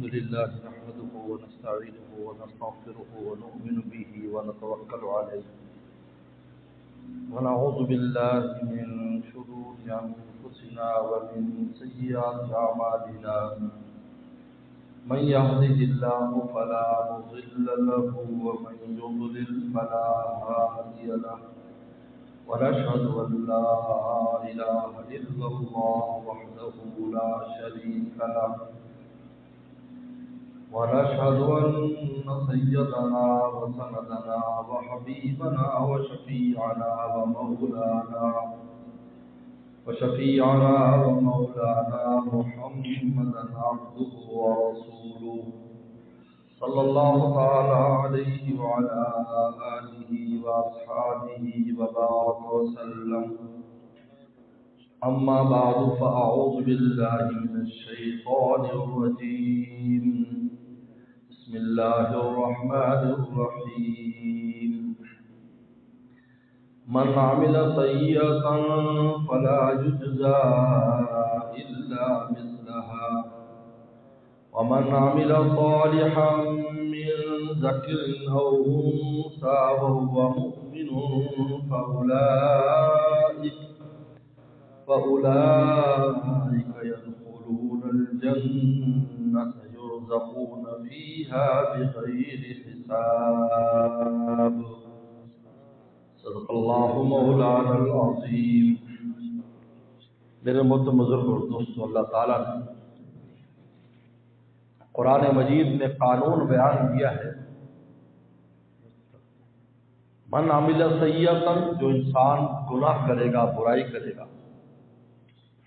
الحمد لله نحمده ونستعينه ونستغفره ونؤمن به ونتوكل عليه ونعوذ بالله من شرور أنفسنا ومن سيئات أعمالنا من يهده الله فلا مضل له ومن يضلل فلا هادي له ونشهد أن لا إله إلا الله وحده لا شريك له ونشهد أن سيدنا وسندنا وحبيبنا وشفيعنا ومولانا محمدا عبده ورسوله صلى الله تعالى عليه وعلى آله وأصحابه وبارك وسلم. أما بعد فأعوذ بالله من الشيطان الرجيم. بسم الله الرحمن الرحيم. من عمل سيئة فلا يجزى إلا مثلها ومن عمل صالحا من ذكر أو أنثى وهو مؤمن فأولئك يدخلون الجنة يرزقون فيها بغير حساب. صدق اللہ مولانا العظیم. میرے محترم بزرگ اور دوستو، اللہ تعالیٰ نے قرآن مجید میں قانون بیان کیا ہے. من عمل سیئۃ، جو انسان گناہ کرے گا، برائی کرے گا،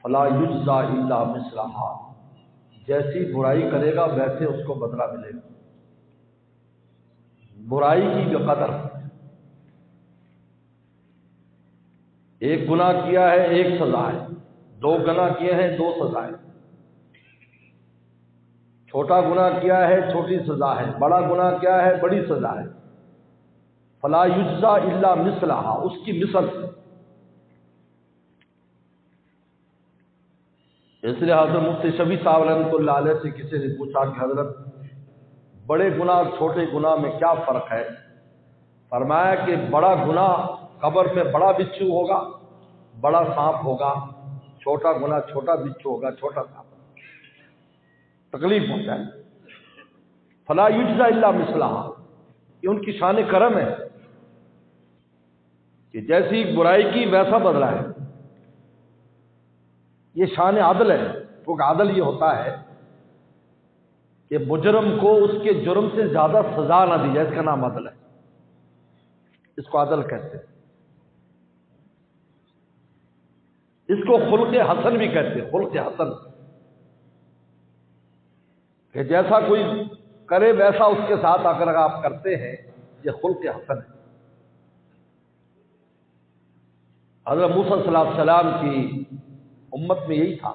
فلا یجزا الا مثلھا، جیسی برائی کرے گا ویسے اس کو بدلہ ملے گا. برائی کی جو قدر، ایک گناہ کیا ہے ایک سزا ہے، دو گناہ کیے ہیں دو سزائیں، چھوٹا گناہ کیا ہے چھوٹی سزا ہے، بڑا گناہ کیا ہے بڑی سزا ہے. فلا یجزا الا مثلھا، اس کی مثل. اس لیے حضرت مفتی شفیع صاحب رحمۃ اللہ علیہ سے کسی نے پوچھا کہ حضرت بڑے گناہ اور چھوٹے گناہ میں کیا فرق ہے؟ فرمایا کہ بڑا گناہ قبر میں بڑا بچھو ہوگا، بڑا سانپ ہوگا، چھوٹا گناہ چھوٹا بچھو ہوگا، چھوٹا سانپ، تکلیف ہوتا ہے. فلا یجزا الا مثلھا، یہ ان کی شان کرم ہے کہ جیسی برائی کی ویسا بدلہ ہے. یہ شان عدل ہے، کیونکہ عدل یہ ہوتا ہے کہ مجرم کو اس کے جرم سے زیادہ سزا نہ دی جائے، اس کا نام عدل ہے. اس کو عدل کہتے ہیں. اس کو خلق حسن بھی کہتے ہیں. خلق حسن کہ جیسا کوئی کرے ویسا اس کے ساتھ اگر آپ کرتے ہیں، یہ خلق حسن ہے. حضرت موسیٰ علیہ السلام کی امت میں یہی تھا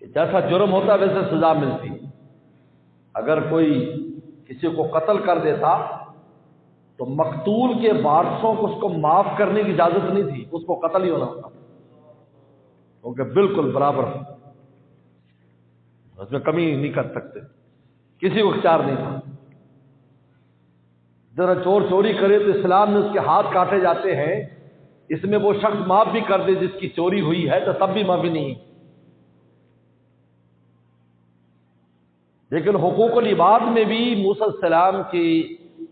کہ جیسا جرم ہوتا ویسے سزا ملتی. اگر کوئی کسی کو قتل کر دیتا تو مقتول کے وارثوں کو اس کو معاف کرنے کی اجازت نہیں تھی، اس کو قتل ہی ہونا ہوتا، کیونکہ بالکل برابر، اس میں کمی نہیں کر سکتے، کسی کو اختیار نہیں تھا. ذرا چور چوری کرے تو اسلام میں اس کے ہاتھ کاٹے جاتے ہیں. اس میں وہ شخص معاف بھی کر دے جس کی چوری ہوئی ہے تو تب بھی معافی نہیں. لیکن حقوق العباد میں بھی موسیٰ علیہ السلام کی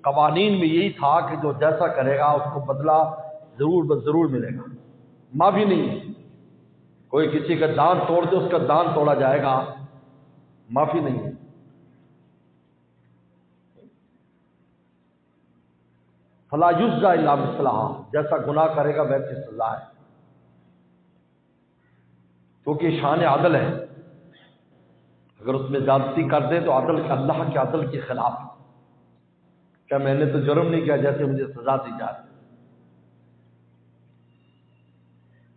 قوانین میں یہی تھا کہ جو جیسا کرے گا اس کو بدلہ ضرور ملے گا، معافی نہیں. کوئی کسی کا دانت توڑ دے اس کا دانت توڑا جائے گا، معافی نہیں ہے. فلا یجزا الا مثلھا، جیسا گناہ کرے گا ویسی سزا ہے، کیونکہ شان عدل ہے. اگر اس میں زیادتی کر دے تو عدل اللہ کے عدل کے خلاف. کیا میں نے تو جرم نہیں کیا جیسے مجھے سزا دی جائے.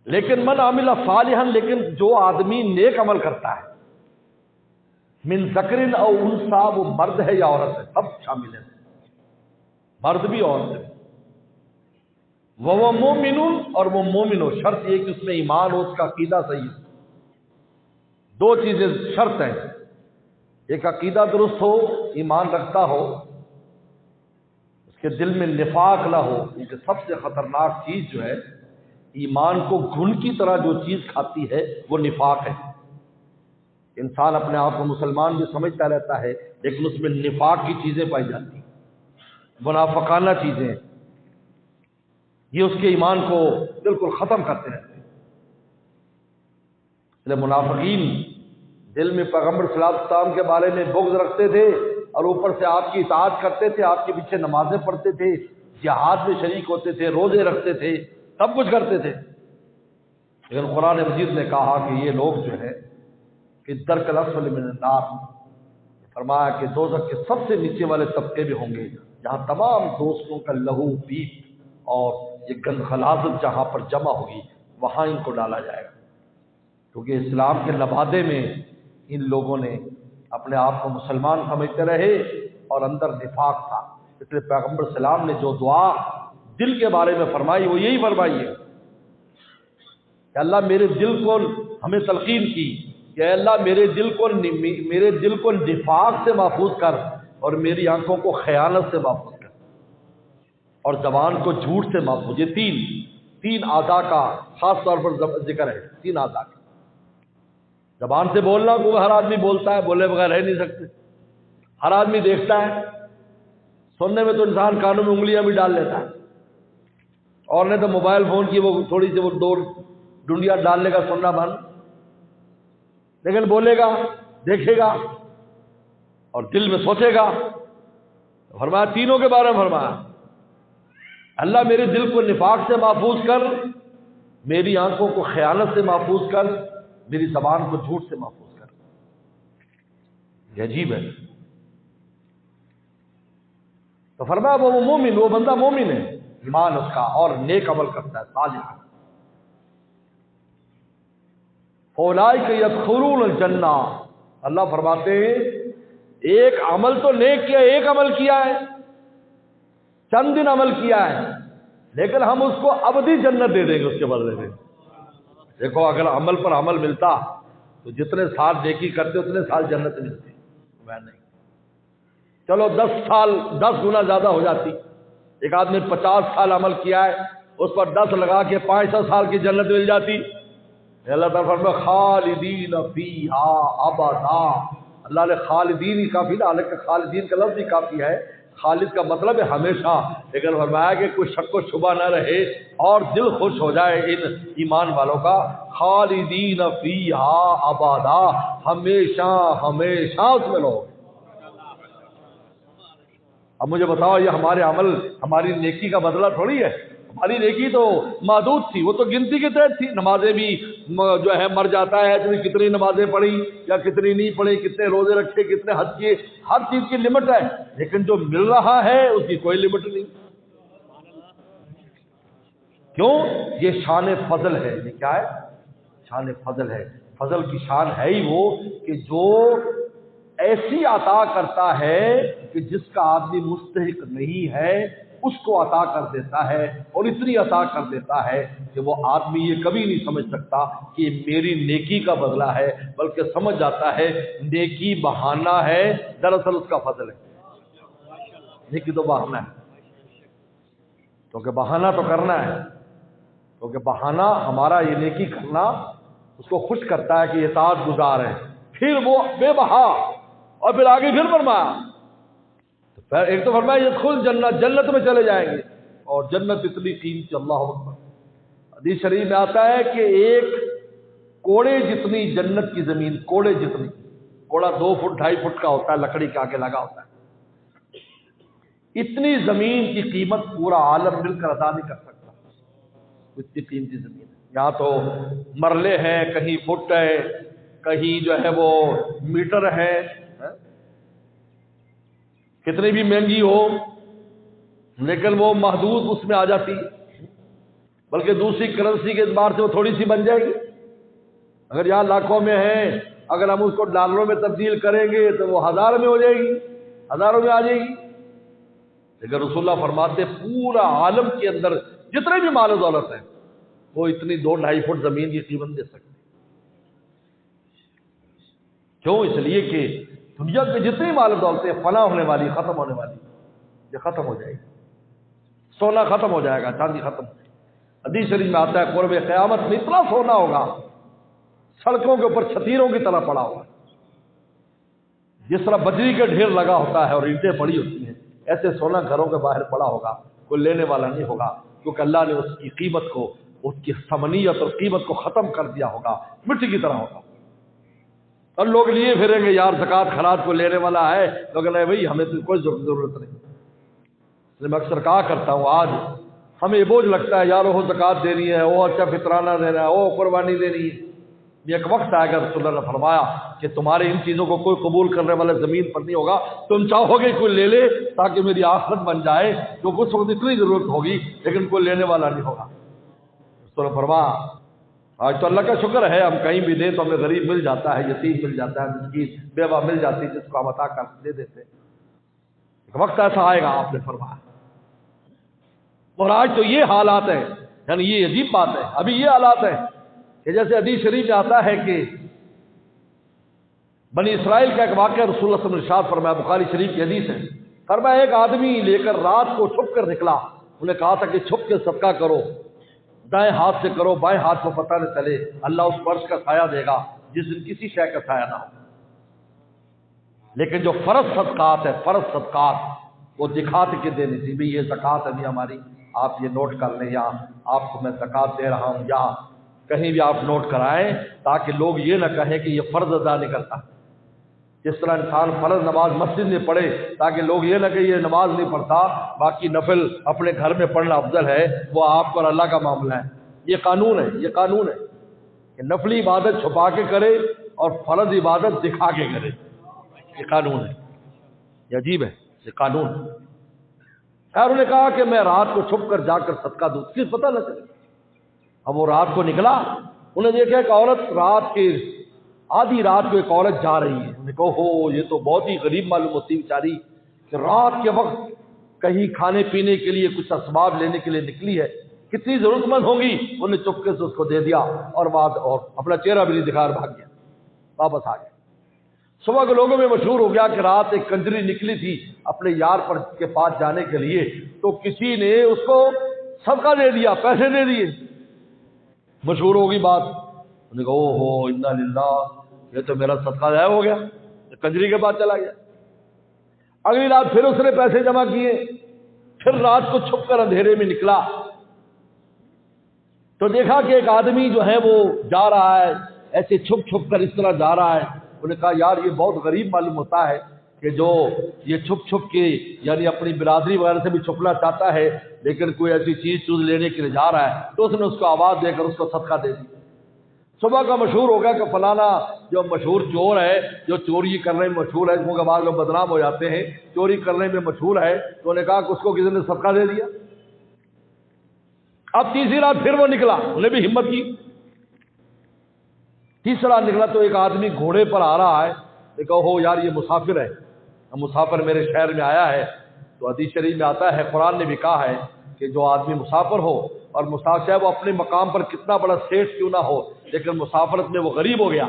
لیکن من عمل صالحا، لیکن جو آدمی نیک عمل کرتا ہے، من ذکر او انثى، وہ مرد ہے یا عورت ہے، سب شامل ہیں، مرد بھی عورت بھی. وہ مومن، اور وہ مومن ہو. شرط یہ کہ اس میں ایمان ہو، اس کا عقیدہ صحیح ہو. دو چیزیں شرط ہیں. ایک عقیدہ درست ہو، ایمان رکھتا ہو، اس کے دل میں نفاق نہ ہو، کیونکہ سب سے خطرناک چیز جو ہے ایمان کو گھن کی طرح جو چیز کھاتی ہے وہ نفاق ہے۔ انسان اپنے آپ کو مسلمان بھی سمجھتا رہتا ہے لیکن اس میں نفاق کی چیزیں پائی جاتی ہیں، منافقانہ چیزیں، یہ اس کے ایمان کو بالکل ختم کرتے رہتے ہیں۔ اس لیے منافقین دل میں پیغمبر صلی اللہ علیہ وسلم کے بارے میں بغض رکھتے تھے اور اوپر سے آپ کی اطاعت کرتے تھے، آپ کے پیچھے نمازیں پڑھتے تھے، جہاد میں شریک ہوتے تھے، روزے رکھتے تھے، سب کچھ کرتے تھے، لیکن قرآن مجید نے کہا کہ یہ لوگ جو ہے کہ درک الاسفل من النار، فرمایا کہ دوزخ کے سب سے نیچے والے طبقے بھی ہوں گے، جہاں تمام دوستوں کا لہو پیپ اور یہ گند خلاظت جہاں پر جمع ہوگی وہاں ان کو ڈالا جائے گا، کیونکہ اسلام کے نبادے میں ان لوگوں نے اپنے آپ کو مسلمان سمجھتے رہے اور اندر نفاق تھا۔ اس لیے پیغمبر السلام نے جو دعا دل کے بارے میں فرمائی وہ یہی فرمائی ہے کہ اللہ میرے دل کو ہمیں تلقین کی کہ اے اللہ میرے دل کو نفاق سے محفوظ کر اور میری آنکھوں کو خیانت سے محفوظ کر اور زبان کو جھوٹ سے محفوظ۔ یہ تین اعضاء کا خاص طور پر ذکر ہے، تین اعضاء کا۔ زبان سے بولنا کو ہر آدمی بولتا ہے، بولے بغیر رہ نہیں سکتے، ہر آدمی دیکھتا ہے، سننے میں تو انسان کانوں میں انگلیاں بھی ڈال لیتا ہے، اور نہیں تو موبائل فون کی وہ تھوڑی سی وہ دو ڈنڈیاں ڈالنے کا سننا بند، لیکن بولے گا، دیکھے گا اور دل میں سوچے گا۔ فرمایا تینوں کے بارے میں فرمایا اللہ میرے دل کو نفاق سے محفوظ کر، میری آنکھوں کو خیانت سے محفوظ کر، میری زبان کو جھوٹ سے محفوظ کر۔ یہ عجیب ہے۔ تو فرمایا وہ مومن، وہ بندہ مومن ہے، ایمان اس کا اور نیک عمل کرتا ہے، صالح۔ اولئک یدخلون الجنہ، اللہ فرماتے ہیں ایک عمل تو نیک کیا، ایک عمل کیا ہے، چند دن عمل کیا ہے، لیکن ہم اس کو ابدی جنت دے دیں گے اس کے بدلے میں۔ دیکھو اگر عمل پر عمل ملتا تو جتنے سال نیکی کرتے اتنے سال جنت ملتی، میں نہیں، چلو 10 سال 10 گنا زیادہ ہو جاتی۔ ایک آدمی 50 سال عمل کیا ہے، اس پر 10 لگا کے 65 سال کی جنت مل جاتی۔ اللہ تعالیٰ فرماتا خالدین فیہا ابدا، اللہ نے خالدین ہی کافی نہ، حالانکہ خالدین کا لفظ ہی کافی ہے، خالد کا مطلب ہے ہمیشہ، لیکن فرمایا کہ کوئی شک و شبہ نہ رہے اور دل خوش ہو جائے ان ایمان والوں کا، خالدین فیہا ابدا، ہمیشہ ہمیشہ اس میں رہو۔ اب مجھے بتاؤ یہ ہمارے عمل ہماری نیکی کا بدلہ تھوڑی ہے، ہماری نیکی تو محدود تھی، وہ تو گنتی کے تحت تھی، نمازیں بھی جو ہے مر جاتا ہے تم کتنی نمازیں پڑھی یا کتنی نہیں پڑھی، کتنے روزے رکھے، کتنے حج کیے، ہر چیز کی لمٹ ہے، لیکن جو مل رہا ہے اس کی کوئی لمٹ نہیں۔ کیوں؟ یہ شان فضل ہے۔ یہ کیا ہے؟ شان فضل ہے۔ فضل کی شان ہے ہی وہ کہ جو ایسی عطا کرتا ہے کہ جس کا آدمی مستحق نہیں ہے اس کو عطا کر دیتا ہے، اور اتنی عطا کر دیتا ہے کہ وہ آدمی یہ کبھی نہیں سمجھ سکتا کہ یہ میری نیکی کا بدلہ ہے، بلکہ سمجھ جاتا ہے نیکی بہانہ ہے، دراصل اس کا فضل ہے۔ نیکی تو بہانہ ہے، کیونکہ بہانہ تو کرنا ہے، کیونکہ بہانہ ہمارا یہ نیکی کرنا اس کو خوش کرتا ہے کہ یہ اطاعت گزار ہے، پھر وہ بے بہا، اور پھر آگے پھر فرمایا، ایک تو فرمایا یدخل جنت، جنت میں چلے جائیں گے، اور جنت اتنی قیمتی، اللہ اکبر۔ حدیث شریف میں آتا ہے کہ ایک کوڑے جتنی جنت کی زمین، کوڑے جتنی، کوڑا 2 فٹ 2.5 فٹ کا ہوتا ہے، لکڑی کے آگے لگا ہوتا ہے، اتنی زمین کی قیمت پورا عالم مل کر ادا نہیں کر سکتا، اتنی قیمتی زمین ہے۔ یہاں تو مرلے ہیں، کہیں فٹ ہے، کہیں جو ہے وہ میٹر ہے، کتنی بھی مہنگی ہو لیکن وہ محدود اس میں آ جاتی ہے، بلکہ دوسری کرنسی کے اعتبار سے وہ تھوڑی سی بن جائے گی۔ اگر یہاں لاکھوں میں ہے، اگر ہم اس کو ڈالروں میں تبدیل کریں گے تو وہ 1000 میں ہو جائے گی، ہزاروں میں آ جائے گی۔ لیکن رسول اللہ فرماتے پورا عالم کے اندر جتنے بھی مال و دولت ہے وہ اتنی 2-2.5 فٹ زمین کی قیمت دے سکتے۔ کیوں؟ اس لیے کہ دنیا کی جتنی مال دولتیں فنا ہونے والی، ختم ہونے والی، یہ ختم ہو جائے گی. سونا ختم ہو جائے گا، چاندی ختم ہو جائے گی. حدیث شریف میں آتا ہے قرب قیامت میں اتنا سونا ہوگا سڑکوں کے اوپر چھتیروں کی طرح پڑا ہوگا. جس طرح بجری کے ڈھیر لگا ہوتا ہے اور اینٹیں پڑی ہوتی ہیں، ایسے سونا گھروں کے باہر پڑا ہوگا، کوئی لینے والا نہیں ہوگا، کیونکہ اللہ نے اس کی قیمت کو، اس کی ثمنیت اور قیمت کو ختم کر دیا ہوگا، مٹی کی طرح ہوگا. اور لوگ لیے پھریں گے یار زکوٰۃ خراج کو لینے والا ہے، تو کہ بھائی ہمیں تو کوئی ضرورت نہیں. میں اکثر کہا کرتا ہوں آج ہمیں یہ بوجھ لگتا ہے یار وہ زکوٰۃ دینی ہے، وہ اچھا فطرانہ دینا ہے، وہ قربانی دینی ہے. ایک وقت آئے گا رسول اللہ نے فرمایا کہ تمہارے ان چیزوں کو کوئی قبول کرنے والا زمین پر نہیں ہوگا. تم چاہو گے کوئی لے لے تاکہ میری آخرت بن جائے، تو کچھ وقت اتنی ضرورت ہوگی لیکن کوئی لینے والا نہیں ہوگا. رسول اللہ فرمایا آج تو اللہ کا شکر ہے ہم کہیں بھی دیں تو ہمیں غریب مل جاتا ہے، یتیم مل جاتا ہے، مسکین بیوہ مل جاتی ہے جس کو ہم عطا کر دے دیتے. ایک وقت ایسا آئے گا آپ نے فرمایا. اور آج تو یہ حالات ہیں، یعنی یہ عجیب بات ہے، ابھی یہ حالات ہیں کہ جیسے حدیث شریف میں آتا ہے کہ بنی اسرائیل کا ایک واقعہ رسول اللہ صلی اللہ علیہ وسلم نے ارشاد فرمایا، بخاری شریف کی حدیث ہے. فرمایا ایک آدمی لے کر رات کو چھپ کر نکلا. انہوں نے کہا تھا کہ چھپ کے صدقہ کرو، دائیں ہاتھ سے کرو، بائیں ہاتھ کو پتہ نہ چلے، اللہ اس فرش کا سایہ دے گا جس دن کسی شے کا سایہ نہ ہو. لیکن جو فرض صدقات ہے، فرض صدقات وہ دکھا کے دینی تھی، بھی یہ زکوٰۃ ابھی ہماری، آپ یہ نوٹ کر لیں، یا آپ کو میں زکوٰۃ دے رہا ہوں، یا کہیں بھی آپ نوٹ کرائیں تاکہ لوگ یہ نہ کہیں کہ یہ فرض ادا نہیں کرتا. جس طرح انسان فرض نماز مسجد میں پڑھے تاکہ لوگ یہ نہ کہ یہ نماز نہیں پڑھتا، باقی نفل اپنے گھر میں پڑھنا افضل ہے، وہ آپ کو اور اللہ کا معاملہ ہے. یہ قانون ہے، یہ قانون ہے کہ نفلی عبادت چھپا کے کرے اور فرض عبادت دکھا کے کرے. یہ قانون ہے، یہ عجیب ہے، یہ قانون. خیر انہوں نے کہا کہ میں رات کو چھپ کر جا کر صدقہ دوں، کس پتہ نہ چلے. اب وہ رات کو نکلا، انہوں نے دیکھا ایک عورت رات کے آدھی رات کو ایک عورت جا رہی ہے. انہوں نے کہا ہو یہ تو بہت ہی غریب معلوم ہوتی بیچاری کہ رات کے وقت کہیں کھانے پینے کے لیے کچھ اسباب لینے کے لیے نکلی ہے، کتنی ضرورت مند ہوگی. انہوں نے چپکے سے اس کو دے دیا اور بعد اور اپنا چہرہ بھی نہیں دکھا بھاگ گیا، واپس آ گیا. صبح کے لوگوں میں مشہور ہو گیا کہ رات ایک کنجری نکلی تھی اپنے یار پر کے پاس جانے کے لیے، تو کسی نے اس کو صدقہ دے دیا، پیسے دے دیے. مشہور ہوگی بات. انہوں نے کہا او ہو انا للہ، یہ تو میرا صدقہ ضائع ہو گیا، کنجری کے پاس چلا گیا. اگلی رات پھر اس نے پیسے جمع کیے، پھر رات کو چھپ کر اندھیرے میں نکلا تو دیکھا کہ ایک آدمی جو ہے وہ جا رہا ہے ایسے چھپ چھپ کر اس طرح جا رہا ہے. انہوں نے کہا یار یہ بہت غریب معلوم ہوتا ہے کہ جو یہ چھپ چھپ کے یعنی اپنی برادری وغیرہ سے بھی چھپنا چاہتا ہے لیکن کوئی ایسی چیز لینے کے لیے جا رہا ہے. تو اس نے اس کو آواز دے کر اس کو صدقہ دے دی. صبح کا مشہور ہو گیا کہ فلانا جو مشہور چور ہے، جو چوری کرنے میں مشہور ہے، اس کے بعد لوگ بدنام ہو جاتے ہیں، چوری کرنے میں مشہور ہے. تو انہوں نے کہا کہ اس کو کسی نے صدقہ دے دیا. اب تیسری رات پھر وہ نکلا، انہیں بھی ہمت کی. تیسرا نکلا تو ایک آدمی گھوڑے پر آ رہا ہے. دیکھو ہو یار یہ مسافر ہے، مسافر میرے شہر میں آیا ہے. تو حدیث شریف میں آتا ہے، قرآن نے بھی کہا ہے کہ جو آدمی مسافر ہو اور مسافر چاہے وہ اپنے مقام پر کتنا بڑا سیٹ کیوں نہ ہو لیکن مسافرت میں وہ غریب ہو گیا.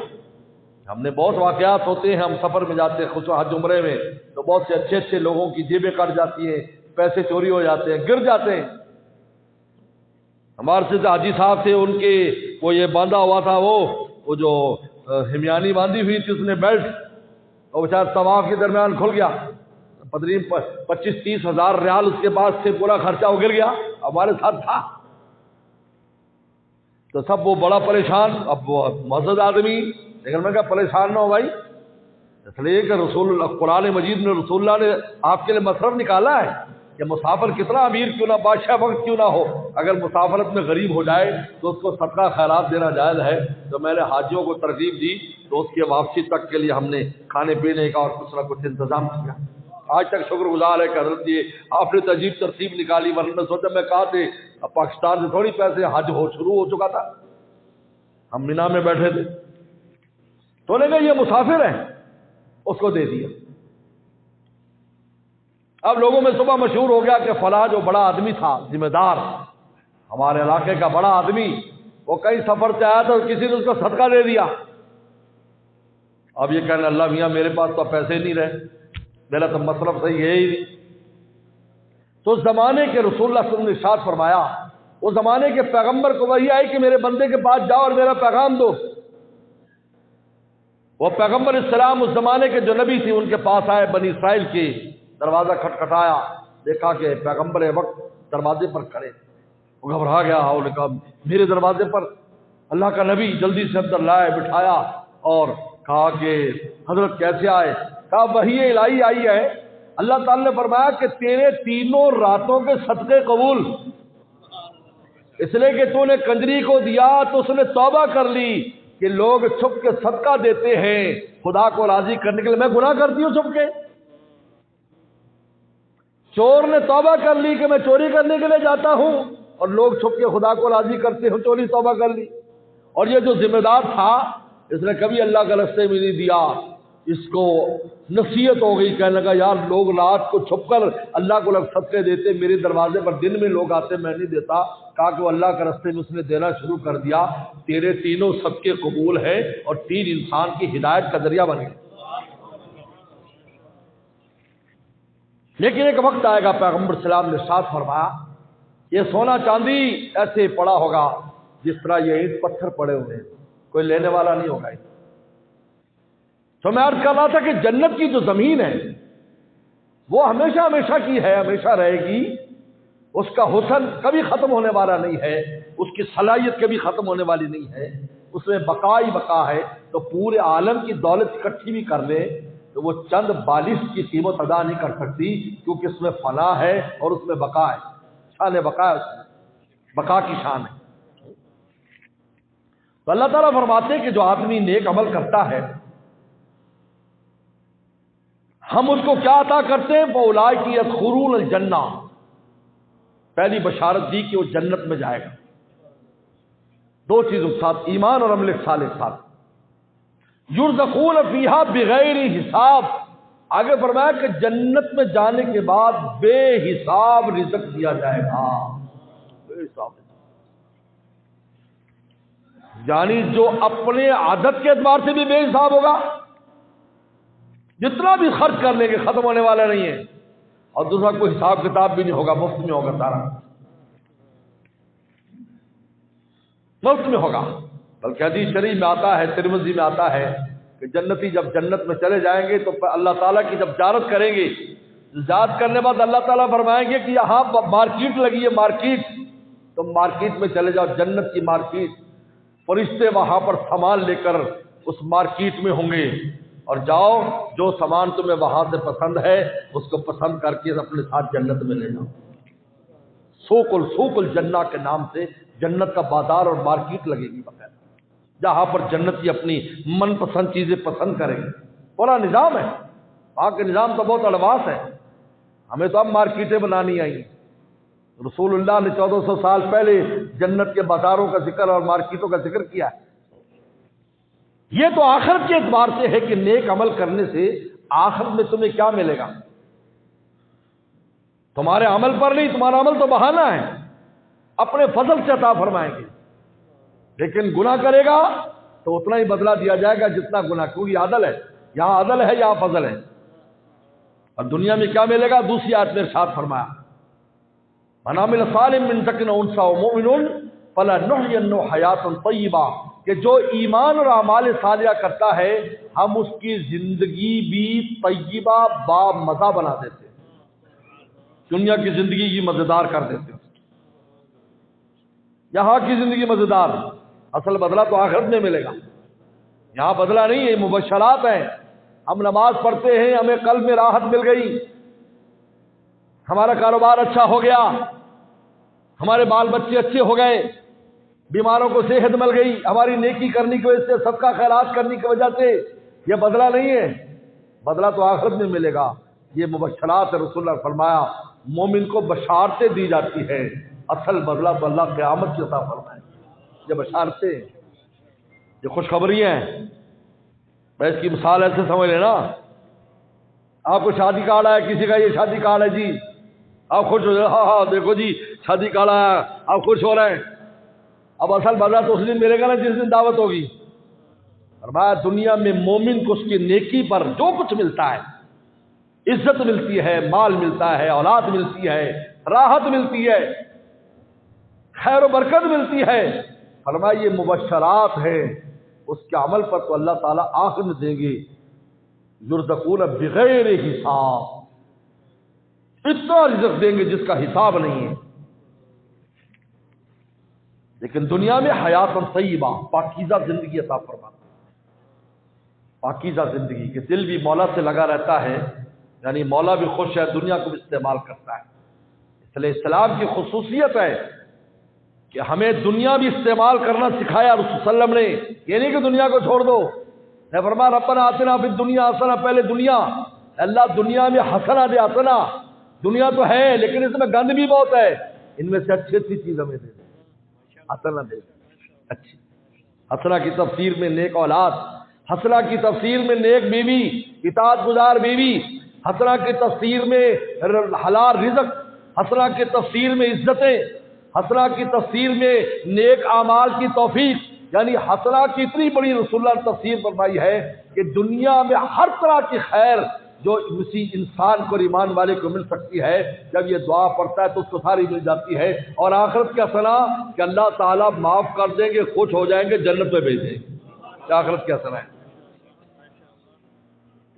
ہم نے بہت واقعات ہوتے ہیں، ہم سفر میں جاتے ہیں خصوصا حج عمرے میں، تو بہت سے اچھے اچھے لوگوں کی جیبیں کٹ جاتی ہیں، پیسے چوری ہو جاتے ہیں، گر جاتے ہیں. ہمارے سے حاجی صاحب تھے، ان کے وہ یہ باندھا ہوا تھا وہ جو ہمیانی باندھی ہوئی تھی اس نے بیلٹ، اور بیچارہ طواف کے درمیان کھل گیا. تقریباً 25-30 ہزار ریال اس کے پاس سے پورا خرچہ ہو گر گیا. ہمارے ساتھ تھا تو سب وہ بڑا پریشان. اب وہ معزز آدمی، لیکن میں کہا پریشان نہ ہو بھائی، اس لیے کہ رسول اللہ قرآن مجید میں رسول اللہ نے آپ کے لیے مصرف نکالا ہے کہ مسافر کتنا امیر کیوں نہ، بادشاہ وقت کیوں نہ ہو، اگر مسافرت میں غریب ہو جائے تو اس کو صدقہ خیرات دینا جائز ہے. تو میں نے حاجیوں کو ترغیب دی تو اس کی واپسی تک کے لیے ہم نے کھانے پینے کا اور کچھ نہ کچھ انتظام کیا. آج تک شکر گزار ہے کہ حضرت یہ آپ نے عجیب ترتیب نکالی، ورنہ میں سوچا میں کہا تھے اب پاکستان سے تھوڑی پیسے حج شروع ہو چکا تھا، ہم مینا میں بیٹھے تھے. تو نے کہا یہ مسافر ہے، اس کو دے دیا. اب لوگوں میں صبح مشہور ہو گیا کہ فلاں جو بڑا آدمی تھا، ذمہ دار ہمارے علاقے کا بڑا آدمی، وہ کئی سفر سے آیا تھا، کسی نے اس کو صدقہ دے دیا. اب یہ کہنا اللہ میاں میرے پاس تو پیسے نہیں رہے، میرا تو مصرف صحیح ہے ہی نہیں۔ تو اس زمانے کے رسول اللہ صلی اللہ علیہ وسلم نے ارشاد فرمایا، اس زمانے کے پیغمبر کو وحی آئی کہ میرے بندے کے پاس جاؤ اور میرا پیغام دو۔ وہ پیغمبر السلام اس زمانے کے جو نبی تھے ان کے پاس آئے، بنی اسرائیل کے، دروازہ کھٹکھٹایا، دیکھا کہ پیغمبر وقت دروازے پر کھڑے، وہ گھبرا گیا، انہوں نے کہا میرے دروازے پر اللہ کا نبی، جلدی سے اندر لائے، بٹھایا اور کہا کہ حضرت کیسے آئے؟ کہا وحی الہی آئی ہے، اللہ تعالی نے فرمایا کہ تیرے تینوں راتوں کے صدقے قبول، اس لیے کہ تو نے کنجری کو دیا تو اس نے توبہ کر لی کہ لوگ چھپ کے صدقہ دیتے ہیں خدا کو راضی کرنے کے لیے، میں گناہ کرتی ہوں چھپ کے۔ چور نے توبہ کر لی کہ میں چوری کرنے کے لیے جاتا ہوں اور لوگ چھپ کے خدا کو راضی کرتے ہیں، چوری توبہ کر لی۔ اور یہ جو ذمہ دار تھا اس نے کبھی اللہ کا راستے میں نہیں دیا، اس کو نصیحت ہو گئی، کہنے لگا یار لوگ رات کو چھپ کر اللہ کو لوگ صدقے دیتے، میرے دروازے پر دن میں لوگ آتے میں نہیں دیتا۔ کہا کہ وہ اللہ کے راستے میں اس نے دینا شروع کر دیا، تیرے تینوں صدقے قبول ہیں اور تین انسان کی ہدایت کا ذریعہ بن گئے۔ لیکن ایک وقت آئے گا، پیغمبر السلام نے ارشاد فرمایا یہ سونا چاندی ایسے پڑا ہوگا جس طرح یہ اینٹ پتھر پڑے ہوئے ہیں، کوئی لینے والا نہیں ہوگا۔ تو میں عرض کر رہا تھا کہ جنت کی جو زمین ہے وہ ہمیشہ ہمیشہ کی ہے، ہمیشہ رہے گی، اس کا حسن کبھی ختم ہونے والا نہیں ہے، اس کی صلاحیت کبھی ختم ہونے والی نہیں ہے، اس میں بقا ہی بقا ہے۔ تو پورے عالم کی دولت اکٹھی بھی کر لے تو وہ چند بالش کی قیمت ادا نہیں کر سکتی، کیونکہ اس میں فنا ہے اور اس میں بقا ہے، شان بقا ہے، اس میں بقا کی شان ہے۔ تو اللہ تعالیٰ فرماتے ہیں کہ جو آدمی نیک عمل کرتا ہے ہم اس کو کیا عطا کرتے ہیں؟ فَأُولَٰئِکَ يَدْخُلُونَ الْجَنَّةَ، پہلی بشارت دی کہ وہ جنت میں جائے گا، دو چیزوں کے ساتھ، ایمان اور عمل صالح کے ساتھ۔ یرزقون فیہا بغیر حساب، آگے فرمایا کہ جنت میں جانے کے بعد بے حساب رزق دیا جائے گا، بے حساب، یعنی جو اپنے عادت کے اعتبار سے بھی بے حساب ہوگا، جتنا بھی خرچ کر لیں گے ختم ہونے والا نہیں ہے، اور دوسرا کوئی حساب کتاب بھی نہیں ہوگا، مفت میں ہوگا، سارا مفت میں ہوگا۔ بلکہ حدیث شریف میں آتا ہے، ترمذی میں آتا ہے کہ جنتی جب جنت میں چلے جائیں گے تو اللہ تعالیٰ کی جب زیارت کریں گے، زیارت کرنے بعد اللہ تعالیٰ فرمائیں گے کہ یہاں مارکیٹ لگی ہے، مارکیٹ، تم مارکیٹ میں چلے جاؤ، جنت کی مارکیٹ، فرشتے وہاں پر سامان لے کر اس مارکیٹ میں ہوں گے، اور جاؤ جو سامان تمہیں وہاں سے پسند ہے اس کو پسند کر کے اپنے ساتھ جنت میں لے جاؤ۔ سوق الجنہ کے نام سے جنت کا بازار اور مارکیٹ لگے گی بغیر، جہاں پر جنتی اپنی من پسند چیزیں پسند کریں گے، پورا نظام ہے وہاں کا، نظام تو بہت ایڈوانس ہے، ہمیں تو اب مارکیٹیں بنانی آئی ہیں۔ رسول اللہ نے 1400 سال پہلے جنت کے بازاروں کا ذکر اور مارکیٹوں کا ذکر کیا ہے۔ یہ تو آخرت کے اعتبار سے ہے کہ نیک عمل کرنے سے آخرت میں تمہیں کیا ملے گا، تمہارے عمل پر نہیں، تمہارا عمل تو بہانہ ہے، اپنے فضل سے عطا فرمائیں گے، لیکن گناہ کرے گا تو اتنا ہی بدلہ دیا جائے گا جتنا گناہ، کیونکہ یہ عدل ہے، یہاں عدل ہے، یہاں فضل ہے۔ اور دنیا میں کیا ملے گا؟ دوسری آیت میں ارشاد فرمایا من عمل صالحا من ذکر او انثى وهو مؤمن فلنحيينه حیاۃ طیبہ، کہ جو ایمان اور اعمال صالحہ کرتا ہے ہم اس کی زندگی بھی طیبہ با مزہ بنا دیتے ہیں، دنیا کی زندگی کی مزیدار کر دیتے ہیں، یہاں کی زندگی مزیدار، اصل بدلہ تو آخرت میں ملے گا، یہاں بدلہ نہیں ہے، مبشرات ہیں، ہم نماز پڑھتے ہیں، ہمیں قلب میں راحت مل گئی، ہمارا کاروبار اچھا ہو گیا، ہمارے بال بچے اچھے ہو گئے، بیماروں کو صحت مل گئی، ہماری نیکی کرنے کی وجہ سے، صدقہ خیرات کرنے کی وجہ سے، یہ بدلہ نہیں ہے، بدلہ تو آخرت میں ملے گا۔ یہ مبشرات ہے، رسول اللہ نے فرمایا مومن کو بشارتیں دی جاتی ہے، اصل بدلہ تو اللہ قیامت کی عطا فرمائے، یہ بشارتیں، یہ خوشخبریاں ہیں۔ میں اس کی مثال ایسے سمجھ لینا، آپ کو شادی کارڈ آیا، کسی کا یہ شادی کارڈ ہے جی، آپ خوش ہو جائے، ہاں ہاں دیکھو جی شادی کارڈ آیا، آپ خوش ہو رہے ہیں، اب اصل بدلہ تو اس دن ملے گا نا جس دن دعوت ہوگی، فرمایا دنیا میں مومن کو اس کی نیکی پر جو کچھ ملتا ہے، عزت ملتی ہے، مال ملتا ہے، اولاد ملتی ہے، راحت ملتی ہے، خیر و برکت ملتی ہے، فرمایا یہ مبشرات ہے، اس کے عمل پر تو اللہ تعالیٰ آخر میں دیں گے، یرزقون بغیر حساب، اتنا رزق دیں گے جس کا حساب نہیں ہے۔ لیکن دنیا میں حیات طیبہ، پاکیزہ زندگی عطا فرماتا، پاکیزہ زندگی کہ دل بھی مولا سے لگا رہتا ہے، یعنی مولا بھی خوش ہے، دنیا کو بھی استعمال کرتا ہے۔ اس لیے اسلام کی خصوصیت ہے کہ ہمیں دنیا بھی استعمال کرنا سکھایا رسول صلی اللہ علیہ وسلم نے، یہ نہیں کہ دنیا کو چھوڑ دو۔ نے فرمایا ربنا آتنا فی الدنیا حسنہ، پہلے دنیا، اللہ دنیا میں حسنہ دے، حسنہ، دنیا تو ہے لیکن اس میں گند بھی بہت ہے، ان میں سے اچھی اچھی چیز ہمیں دے دے، حسنہ دے دے، اچھی۔ حسنہ کی تفسیر میں نیک اولاد، حسنہ کی تفسیر میں نیک بیوی، اطاعت گزار بیوی، حسنہ کی تفسیر میں حلال رزق، حسنہ کی تفسیر میں عزتیں، حسنہ کی تفسیر میں نیک اعمال کی توفیق، یعنی حسنہ کی اتنی بڑی رسول اللہ نے تفسیر فرمائی ہے کہ دنیا میں ہر طرح کی خیر جو کسی انسان کو، ایمان والے کو مل سکتی ہے، جب یہ دعا پڑھتا ہے تو اس کو ساری مل جاتی ہے۔ اور آخرت کا حسنہ کہ اللہ تعالیٰ معاف کر دیں گے، خوش ہو جائیں گے، جنت میں بھیج دیں گے، آخرت کا حسنہ ہے۔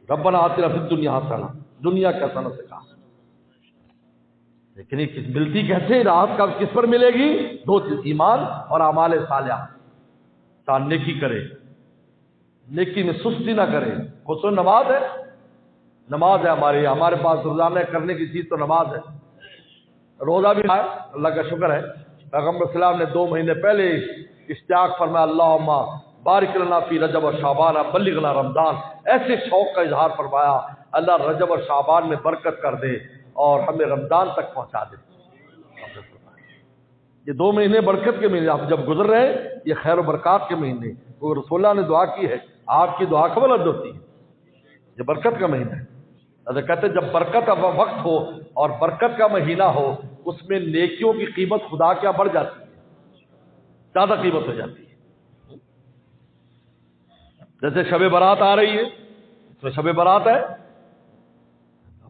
ربنا آتنا فی الدنیا حسنہ، دنیا کا حسنہ سے کہا، لیکن یہ ملتی کیسے؟ راحت کا کس پر ملے گی؟ دو چیز، ایمان اور اعمال صالحہ۔ انسان نیکی کرے، نیکی میں سستی نہ کرے، خصوصاً نماز ہے، نماز ہے ہمارے پاس روزانہ کرنے کی چیز تو نماز ہے، روزہ بھی ہے، اللہ کا شکر ہے۔ پیغمبر صلی اللہ علیہ وسلم نے 2 مہینے پہلے اشتیاق فرمایا اللہم بارک لنا فی رجب و شعبان بلغنا رمضان، ایسے شوق کا اظہار فرمایا اللہ رجب اور شعبان میں برکت کر دے اور ہمیں رمضان تک پہنچا دے۔ یہ 2 مہینے برکت کے مہینے، آپ جب گزر رہے ہیں یہ خیر و برکات کے مہینے، تو رسول اللہ نے دعا کی ہے، آپ کی دعا قبول ہوتی ہے، یہ برکت کا مہینہ ہے۔ کہتے ہیں جب برکت کا وقت ہو اور برکت کا مہینہ ہو، اس میں نیکیوں کی قیمت خدا کیا بڑھ جاتی ہے، زیادہ قیمت ہو جاتی ہے۔ جیسے شب برات آ رہی ہے، اس میں شب برات ہے،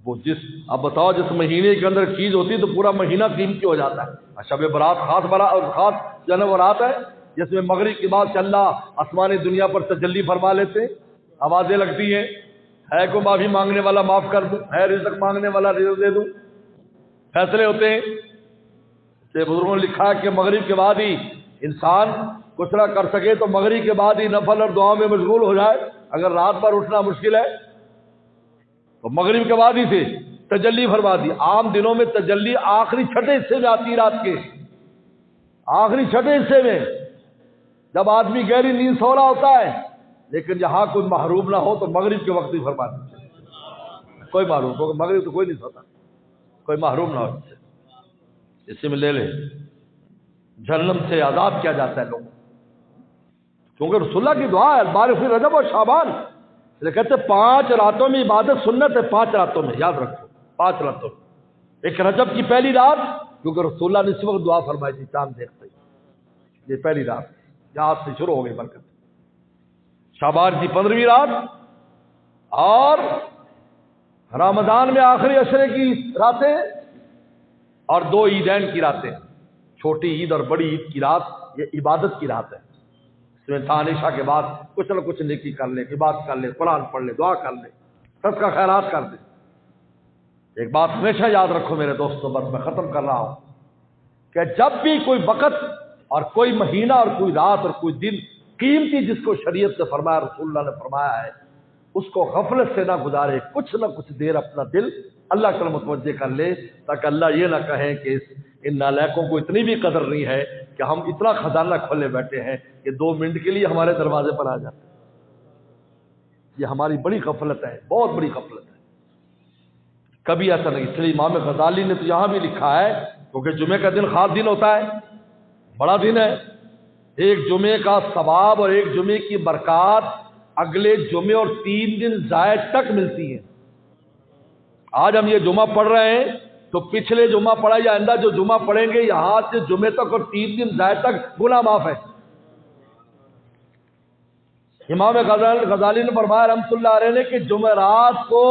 وہ اب بتاؤ جس مہینے کے اندر چیز ہوتی ہے تو پورا مہینہ قیمتی ہو جاتا ہے۔ شب برات خاص جنم برات ہے جس میں مغرب کے بعد سے اللہ آسمانی دنیا پر تجلی فرما لیتے ہیں، آوازیں لگتی ہیں، ہے کو معافی مانگنے والا معاف کر دوں، ہے رزق مانگنے والا رزق دے دوں، فیصلے ہوتے ہیں۔ کہ بزرگوں نے لکھا کہ مغرب کے بعد ہی انسان کچھ نہ کر سکے تو مغرب کے بعد ہی نفل اور دعا میں مشغول ہو جائے، اگر رات بھر اٹھنا مشکل ہے تو مغرب کے بعد ہی سے تجلی فرما دی۔ عام دنوں میں تجلی آخری چھٹے حصے میں آتی، رات کے آخری چھٹے حصے میں، جب آدمی گہری نیند سو رہا ہوتا ہے، لیکن یہاں کوئی محروم نہ ہو تو مغرب کے وقت ہی فرما دی، کوئی محروم ہو، مغرب تو کوئی نہیں سوتا، کوئی محروم نہ ہو، اس سے میں لے لے جہنم سے آزاد کیا جاتا ہے لوگوں، کیونکہ رسول اللہ کی دعا ہے بارک فی رجب اور شعبان، یہ کہتے ہیں 5 راتوں میں عبادت سنت ہے، 5 راتوں میں، یاد رکھو 5 راتوں میں، ایک رجب کی پہلی رات، کیونکہ رسول اللہ نے اس وقت دعا فرمائی تھی چاند دیکھتے ہی، یہ پہلی رات یہاں سے شروع ہو گئی برکت، شعبان کی 15ویں رات، اور رمضان میں آخری عشرے کی راتیں، اور 2 عیدین کی راتیں، چھوٹی عید اور بڑی عید کی رات، یہ عبادت کی رات ہے، اس میں انسان عشاء کے بعد کچھ نہ کچھ نیکی کر لے، عبادت کر لے، قرآن پڑھ لے، دعا کر لے، سب کا خیرات کر دے۔ ایک بات ہمیشہ یاد رکھو میرے دوستوں، بس میں ختم کر رہا ہوں، کہ جب بھی کوئی وقت اور کوئی مہینہ اور کوئی رات اور کوئی دن قیمتی جس کو شریعت نے فرمایا، رسول اللہ نے فرمایا ہے، اس کو غفلت سے نہ گزارے، کچھ نہ کچھ دیر اپنا دل اللہ کی طرف متوجہ کر لے، تاکہ اللہ یہ نہ کہیں کہ ان نالائقوں کو اتنی بھی قدر نہیں ہے کہ ہم اتنا خزانہ کھولے بیٹھے ہیں کہ 2 منٹ کے لیے ہمارے دروازے پر آ جاتے ہیں۔ یہ ہماری بڑی غفلت ہے، بہت بڑی غفلت ہے، کبھی ایسا نہیں۔ اس لیے امام غزالی نے تو یہاں بھی لکھا ہے، کیونکہ جمعے کا دن خاص دن ہوتا ہے، بڑا دن ہے، ایک جمعے کا ثواب اور ایک جمعے کی برکات اگلے جمعے اور 3 دن زائد تک ملتی ہیں۔ آج ہم یہ جمعہ پڑھ رہے ہیں تو پچھلے جمعہ پڑھا یا آئندہ جو جمعہ پڑھیں گے یہاں سے جمعے تک اور 3 دن زائد تک گناہ معاف ہے۔ امام غزالی نے فرمایا رحمۃ اللہ علیہ نے کہ جمعرات کو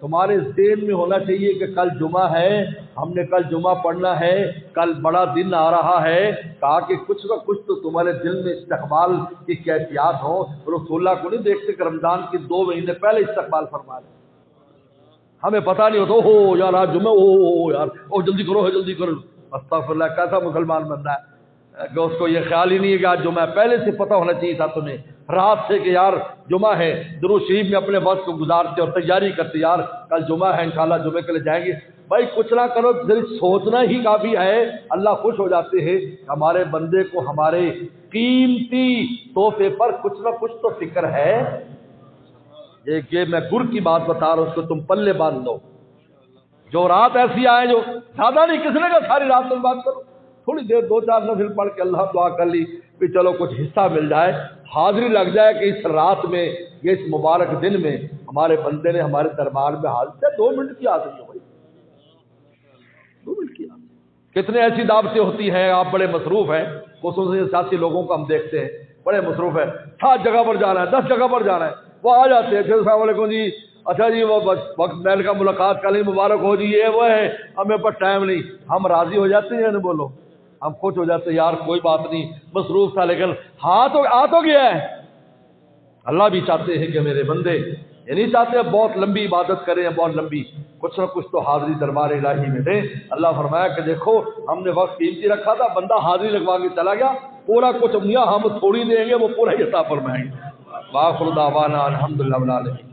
تمہارے ذہن میں ہونا چاہیے کہ کل جمعہ ہے، ہم نے کل جمعہ پڑھنا ہے، کل بڑا دن آ رہا ہے۔ کہا کہ کچھ نہ کچھ تو تمہارے دل میں استقبال کی کیفیات ہو۔ رسول اللہ کو نہیں دیکھتے کہ رمضان کی 2 مہینے پہلے استقبال فرما لیں، ہمیں پتہ نہیں ہوتا ہو یار آج جمعہ، او یار او جلدی کرو جلدی کرو۔ استغفر اللہ، کیسا مسلمان بندہ ہے کہ اس کو یہ خیال ہی نہیں ہے کہ آج جمعہ ہے۔ پہلے سے پتہ ہونا چاہیے تھا تمہیں رات سے کہ یار جمعہ ہے، درود شریف میں اپنے وقت کو گزارتے اور تیاری کرتے، یار کل جمعہ ہے انشاءاللہ جمعے کے لیے جائیں گے۔ بھائی کچھ نہ کرو، صرف سوچنا ہی کافی ہے، اللہ خوش ہو جاتے ہیں۔ ہمارے بندے کو ہمارے قیمتی تحفے پر کچھ نہ کچھ تو فکر ہے۔ یہ میں گر کی بات بتا رہا ہوں، اس کو تم پلے باندھ لو۔ جو رات ایسی آئے جو زیادہ نہیں، کس نے کہا ساری رات میں بات کرو، تھوڑی دیر 2-4 نفل پڑھ کے اللہ دعا کر لی کہ چلو کچھ حصہ مل جائے، حاضری لگ جائے کہ اس رات میں، یہ اس مبارک دن میں ہمارے بندے نے ہمارے دربار میں حاضر ہے۔ 2 منٹ کی حاضری ہو بھائی، 2 منٹ کی حاضری۔ کتنے ایسی دعوتیں ہوتی ہیں، آپ بڑے مصروف ہیں، خصوصاً ساتھی لوگوں کو ہم دیکھتے ہیں بڑے مصروف ہیں، 7 جگہ پر جانا ہے، 10 جگہ پر جانا ہے، وہ آ جاتے ہیں، السلام علیکم جی، اچھا جی وہ وقت میل کا ملاقات کل ہی مبارک ہو جی، یہ وہ ہے، ہمیں پر ٹائم نہیں۔ ہم راضی ہو جاتے ہیں، بولو ہم خوش ہو جاتے ہیں، یار کوئی بات نہیں مصروف تھا لیکن ہاں تو آ تو گیا ہے۔ اللہ بھی چاہتے ہیں کہ میرے بندے یہ نہیں چاہتے بہت لمبی عبادت کریں، بہت لمبی، کچھ نہ کچھ تو حاضری دربار الہی میں دیں۔ اللہ فرمایا کہ دیکھو ہم نے وقت قیمتی رکھا تھا، بندہ حاضری لگوا کے چلا گیا، پورا کچھ میاں ہم تھوڑی دیں گے، وہ پورا حصہ فرمائیں گے۔ وآخر دعوانا الحمدللہ رب العالمین۔